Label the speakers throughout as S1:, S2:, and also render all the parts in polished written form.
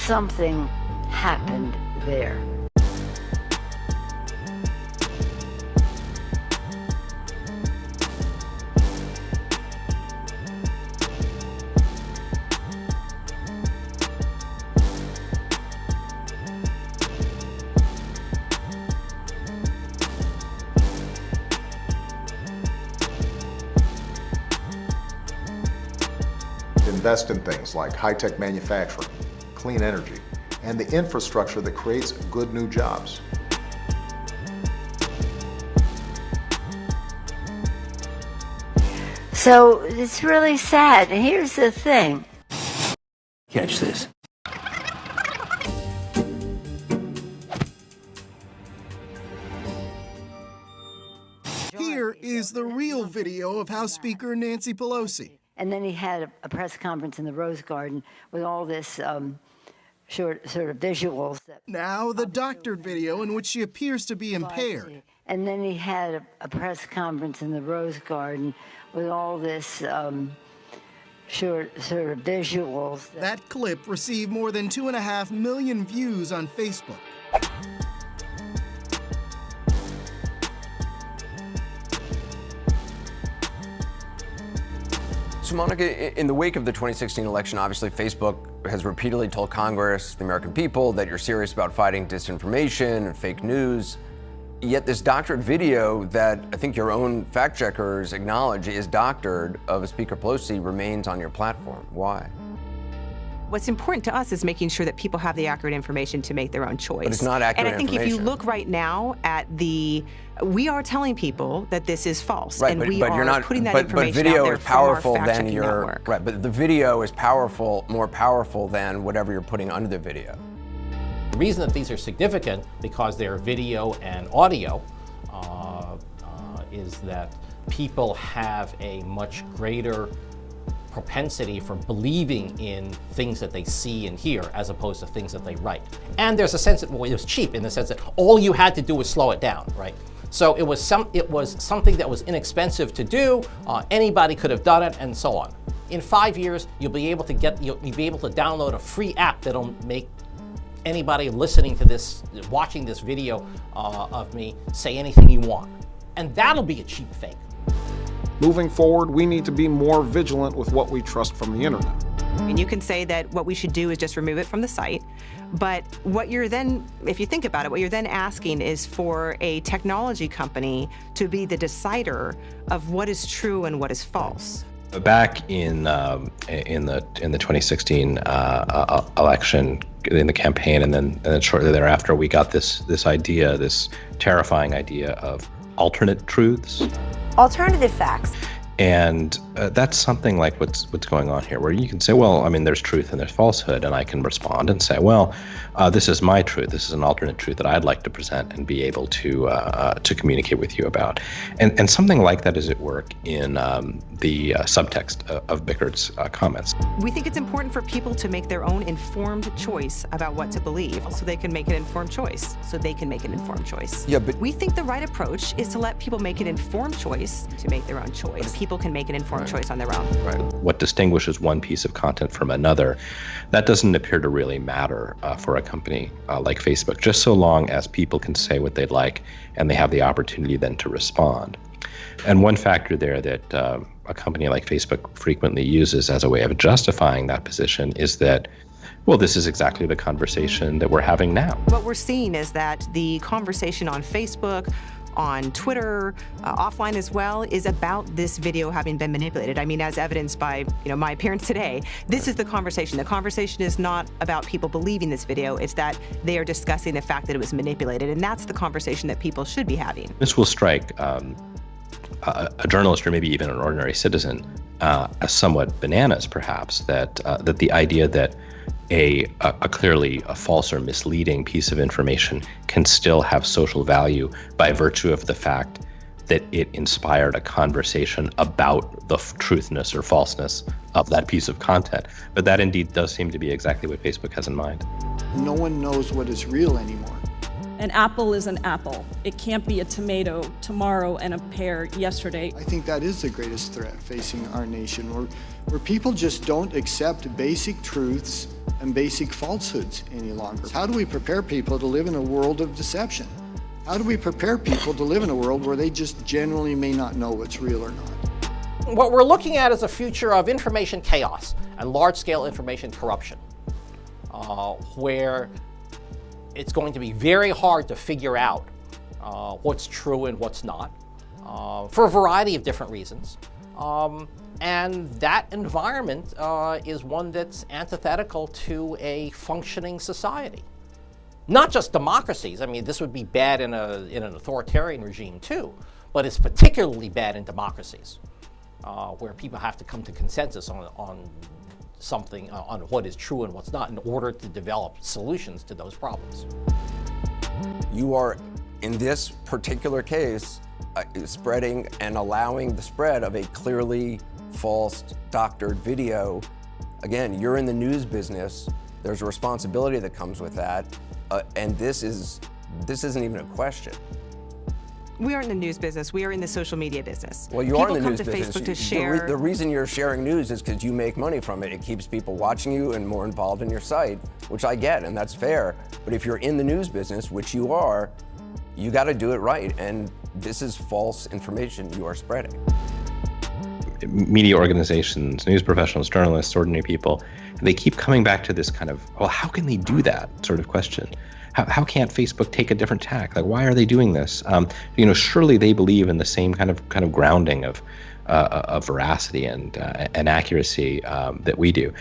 S1: something happened there.
S2: Invest in things like high-tech manufacturing, clean energy, and the infrastructure that creates good new jobs.
S1: So it's really sad. And here's the thing.
S3: Catch this.
S4: Here is the real video of House Speaker Nancy Pelosi.
S1: And then he had a press conference in the Rose Garden with all this sort of visuals.
S4: Now the doctored video in which she appears to be impaired.
S1: And then he had a press conference in the Rose Garden with all this sort of visuals.
S4: That clip received more than 2.5 million views on Facebook.
S5: So, Monica, in the wake of the 2016 election, obviously Facebook has repeatedly told Congress, the American people, that you're serious about fighting disinformation and fake news. Yet this doctored video that I think your own fact checkers acknowledge is doctored of Speaker Pelosi remains on your platform. Why?
S6: What's important to us is making sure that people have the accurate information to make their own choice.
S5: But it's not accurate
S6: information. And I think if you look right now at we are telling people that this is false,
S5: right,
S6: and
S5: but
S6: we
S5: you're
S6: are
S5: not,
S6: putting that
S5: but
S6: information
S5: video
S6: out there
S5: is powerful
S6: from our
S5: than
S6: fact-checking
S5: your
S6: network.
S5: right. But the video is powerful, more powerful than whatever you're putting under the video.
S7: The reason that these are significant, because they're video and audio, is that people have a much greater propensity for believing in things that they see and hear as opposed to things that they write. And there's a sense that, well, it was cheap in the sense that all you had to do was slow it down, right? So it was something that was inexpensive to do. Anybody could have done it, and so on. In 5 years, you'll be able to download a free app that'll make anybody listening to this, watching this video of me, say anything you want. And that'll be a cheap fake.
S8: Moving forward, we need to be more vigilant with what we trust from the internet.
S6: And you can say that what we should do is just remove it from the site. But what you're then, if you think about it, what you're then asking is for a technology company to be the decider of what is true and what is false.
S9: Back in the 2016 election, in the campaign, and then shortly thereafter, we got this idea, this terrifying idea of alternate truths.
S10: Alternative facts.
S9: And that's something like what's going on here, where you can say, well, I mean, there's truth and there's falsehood, and I can respond and say, well, this is my truth. This is an alternate truth that I'd like to present and be able to communicate with you about. And something like that is at work in the subtext of Bickard's comments.
S6: We think it's important for people to make their own informed choice about what to believe, so they can make an informed choice. Yeah, but we think the right approach is to let people make an informed choice to make their own choice. People can make an informed choice on their own.
S9: Right. What distinguishes one piece of content from another, that doesn't appear to really matter for a company like Facebook, just so long as people can say what they'd like and they have the opportunity then to respond. And one factor there that a company like Facebook frequently uses as a way of justifying that position is that, well, this is exactly the conversation that we're having now.
S6: What we're seeing is that the conversation on Facebook, on Twitter, offline as well, is about this video having been manipulated. I mean, as evidenced by, my appearance today, this is the conversation. The conversation is not about people believing this video, it's that they are discussing the fact that it was manipulated, and that's the conversation that people should be having.
S9: This will strike a journalist or maybe even an ordinary citizen as somewhat bananas, perhaps, that the idea that a clearly a false or misleading piece of information can still have social value by virtue of the fact that it inspired a conversation about the truthness or falseness of that piece of content. But that indeed does seem to be exactly what Facebook has in mind.
S11: No one knows what is real anymore.
S10: An apple is an apple. It can't be a tomato tomorrow and a pear yesterday.
S11: I think that is the greatest threat facing our nation, where people just don't accept basic truths and basic falsehoods any longer. How do we prepare people to live in a world of deception? How do we prepare people to live in a world where they just generally may not know what's real or not?
S7: What we're looking at is a future of information chaos and large-scale information corruption, where it's going to be very hard to figure out what's true and what's not, for a variety of different reasons. And that environment is one that's antithetical to a functioning society. Not just democracies. I mean, this would be bad in an authoritarian regime too, but it's particularly bad in democracies, where people have to come to consensus on something, on what is true and what's not, in order to develop solutions to those problems.
S5: You are, in this particular case, spreading and allowing the spread of a clearly false doctored video. Again, you're in the news business. There's a responsibility that comes with that, and this isn't even a question.
S6: We aren't in the news business. We are in the social media business.
S5: Well, you are in the news
S6: business. People come to Facebook to share.
S5: The reason you're sharing news is because you make money from it. It keeps people watching you and more involved in your site, which I get, and that's fair. But if you're in the news business, which you are, you got to do it right. And this is false information you are spreading.
S9: Media organizations, news professionals, journalists, ordinary people, they keep coming back to this kind of, well, how can they do that sort of question? How can't Facebook take a different tack? Like, why are they doing this? Surely they believe in the same kind of grounding of veracity and accuracy that we do.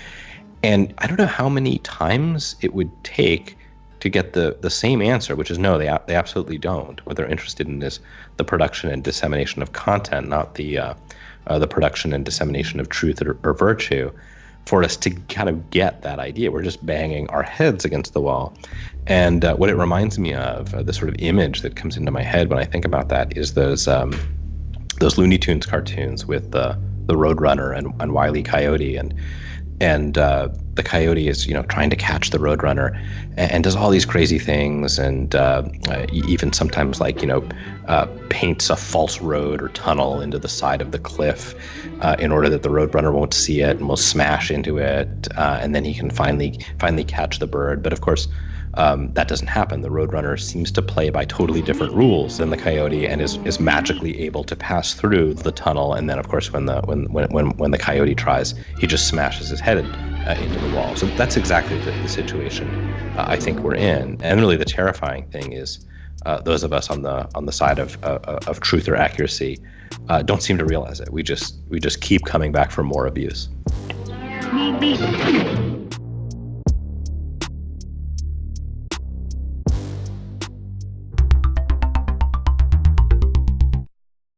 S9: And I don't know how many times it would take to get the same answer, which is no, they absolutely don't. What they're interested in is the production and dissemination of content, not the production and dissemination of truth or virtue. For us to kind of get that idea, we're just banging our heads against the wall. And what it reminds me of, the sort of image that comes into my head when I think about that, is those Looney Tunes cartoons with the Roadrunner and Wile E. Coyote, and the coyote is trying to catch the Roadrunner and does all these crazy things, and even sometimes paints a false road or tunnel into the side of the cliff in order that the Roadrunner won't see it and will smash into it, and then he can finally catch the bird. But of course, that doesn't happen. The Roadrunner seems to play by totally different rules than the coyote, and is magically able to pass through the tunnel. And then, of course, when the coyote tries, he just smashes his head into the wall. So that's exactly the situation I think we're in. And really, the terrifying thing is those of us on the side of truth or accuracy don't seem to realize it. We just keep coming back for more abuse.